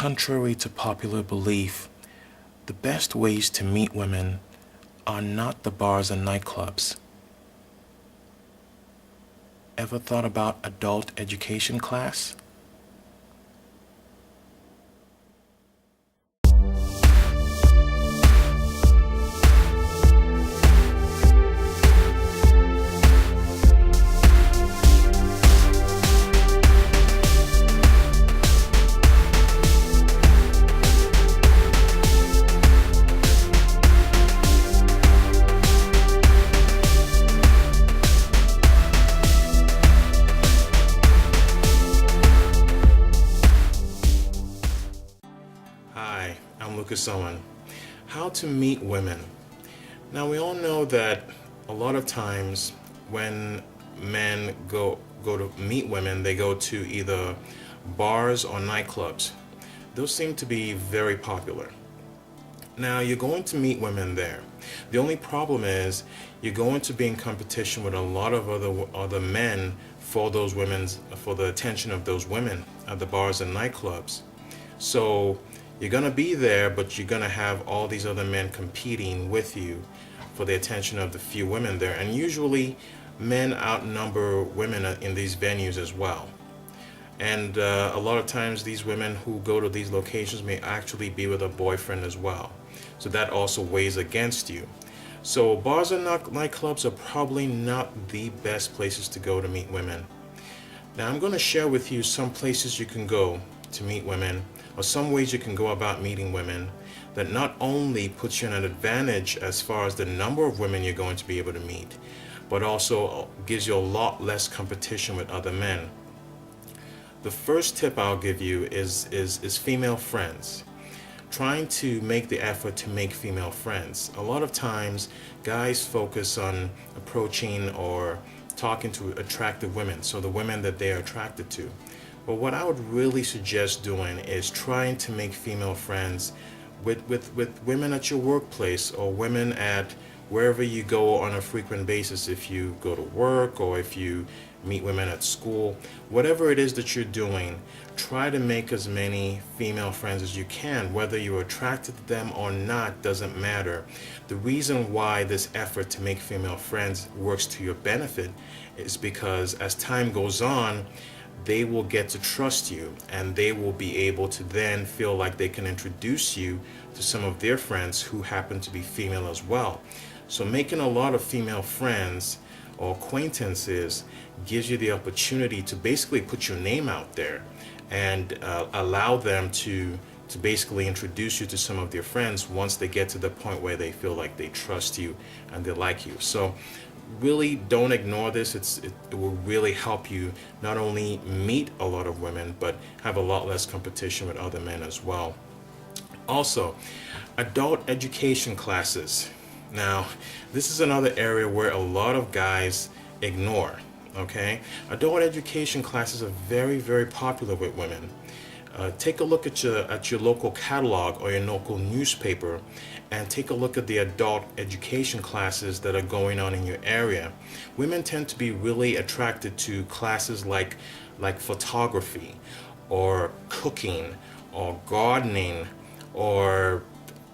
Contrary to popular belief, the best ways to meet women are not the bars and nightclubs. Ever thought about adult education class? Hi, I'm Lucas Owen. How to meet women. Now we all know that a lot of times when men go to meet women, they go to either bars or nightclubs. Those seem to be very popular. Now you're going to meet women there. The only problem is you're going to be in competition with a lot of other men for the attention of those women at the bars and nightclubs. So you're going to be there, but you're going to have all these other men competing with you for the attention of the few women there. And usually men outnumber women in these venues as well. And a lot of times these women who go to these locations may actually be with a boyfriend as well. So that also weighs against you. So bars and nightclubs are probably not the best places to go to meet women. Now I'm going to share with you some places you can go to meet women, or some ways you can go about meeting women that not only puts you in an advantage as far as the number of women you're going to be able to meet, but also gives you a lot less competition with other men. The first tip I'll give you is female friends. Trying to make the effort to make female friends. A lot of times guys focus on approaching or talking to attractive women, so the women that they're attracted to. But what I would really suggest doing is trying to make female friends with women at your workplace, or women at wherever you go on a frequent basis. If you go to work or if you meet women at school, whatever it is that you're doing, try to make as many female friends as you can. Whether you're attracted to them or not doesn't matter. The reason why this effort to make female friends works to your benefit is because as time goes on, they will get to trust you, and they will be able to then feel like they can introduce you to some of their friends who happen to be female as well. So making a lot of female friends or acquaintances gives you the opportunity to basically put your name out there and allow them to basically introduce you to some of their friends once they get to the point where they feel like they trust you and they like you. So really don't ignore this. It will really help you not only meet a lot of women, but have a lot less competition with other men as well. Also, adult education classes. Now, this is another area where a lot of guys ignore. Okay, adult education classes are very, very popular with women. Take a look at your local catalog or your local newspaper, and take a look at the adult education classes that are going on in your area. Women tend to be really attracted to classes like photography or cooking or gardening or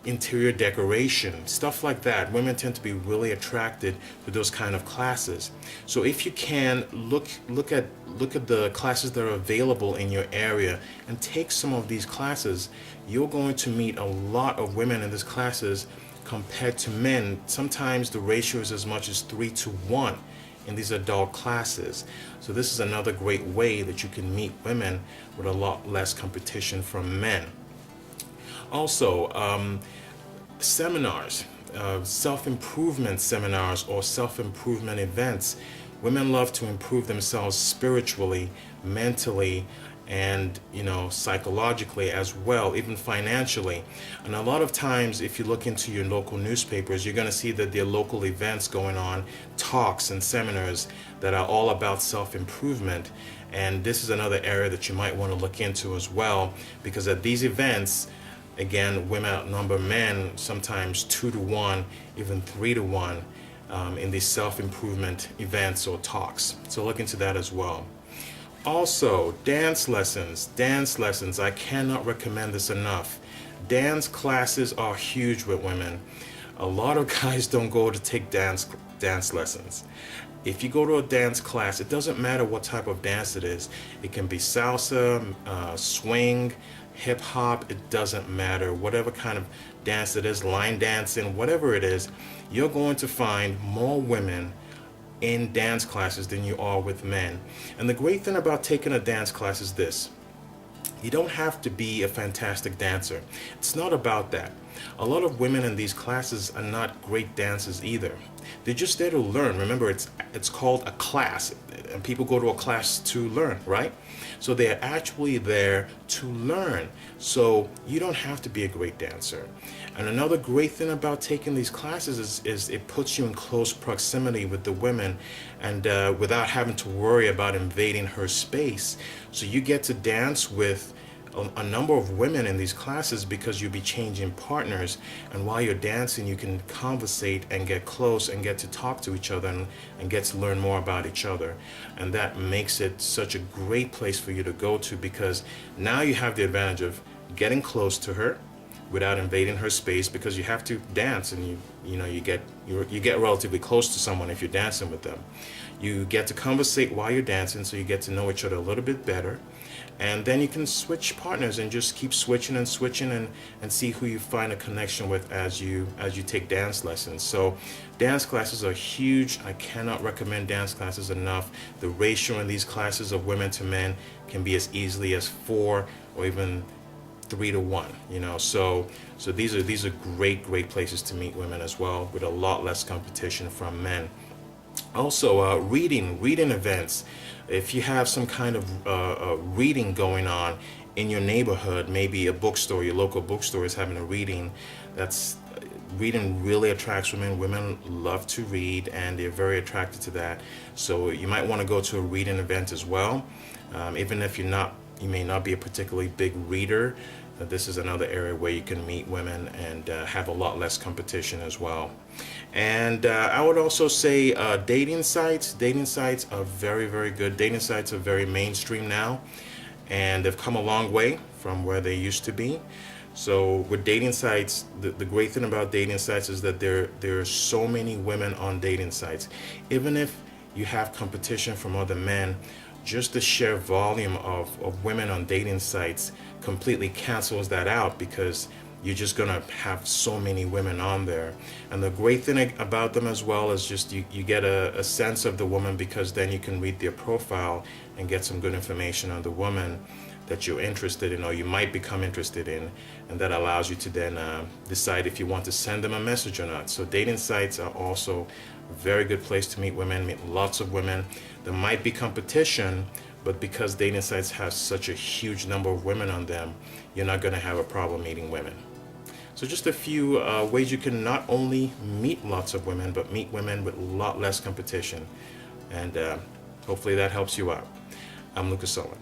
interior decoration, stuff like that. Women tend to be really attracted to those kind of classes. So if you can look at the classes that are available in your area and take some of these classes, you're going to meet a lot of women in these classes compared to men. Sometimes the ratio is as much as 3-to-1 in these adult classes. So this is another great way that you can meet women with a lot less competition from men. Also, seminars, self-improvement seminars or self-improvement events. Women love to improve themselves spiritually, mentally, and psychologically as well, even financially. And a lot of times, if you look into your local newspapers, you're going to see that there are local events going on, talks and seminars that are all about self-improvement. And this is another area that you might want to look into as well, because at these events, again, women outnumber men sometimes 2-to-1, even 3-to-1 in these self-improvement events or talks. So look into that as well. Also, dance lessons. Dance lessons. I cannot recommend this enough. Dance classes are huge with women. A lot of guys don't go to take dance lessons. If you go to a dance class, it doesn't matter what type of dance it is. It can be salsa, swing, hip hop. It doesn't matter. Whatever kind of dance it is, line dancing, whatever it is, you're going to find more women in dance classes than you are with men. And the great thing about taking a dance class is this: you don't have to be a fantastic dancer. It's not about that. A lot of women in these classes are not great dancers either. They're just there to learn. Remember, it's called a class, and people go to a class to learn, right? So they're actually there to learn. So you don't have to be a great dancer. And another great thing about taking these classes is it puts you in close proximity with the women, and without having to worry about invading her space. So you get to dance with a number of women in these classes because you'll be changing partners, and while you're dancing you can conversate and get close and get to talk to each other, and get to learn more about each other. And that makes it such a great place for you to go to, because now you have the advantage of getting close to her without invading her space, because you have to dance, and you get relatively close to someone if you're dancing with them. You get to conversate while you're dancing, so you get to know each other a little bit better, and then you can switch partners and just keep switching and switching, and see who you find a connection with as you take dance lessons. So dance classes are huge. I cannot recommend dance classes enough. The ratio in these classes of women to men can be as easily as 4 or even 3 to 1, so these are great places to meet women as well, with a lot less competition from men. Also, reading events. If you have some kind of reading going on in your neighborhood, maybe a bookstore, your local bookstore is having a reading. Reading really attracts women. Women love to read, and they're very attracted to that. So you might want to go to a reading event as well. Even if you may not be a particularly big reader, this is another area where you can meet women and have a lot less competition as well. And I would also say dating sites. Dating sites are very good. Dating sites are very mainstream now, and they've come a long way from where they used to be. So with dating sites, the great thing about dating sites is that there are so many women on dating sites. Even if you have competition from other men, just the sheer volume of women on dating sites completely cancels that out, because you're just gonna have so many women on there. And the great thing about them as well is just you get a sense of the woman, because then you can read their profile and get some good information on the woman that you're interested in, or you might become interested in, and that allows you to then decide if you want to send them a message or not. So dating sites are also a very good place to meet women, meet lots of women. There might be competition, but because dating sites have such a huge number of women on them, you're not going to have a problem meeting women. So just a few ways you can not only meet lots of women, but meet women with a lot less competition. And hopefully that helps you out. I'm Lucas Sullivan.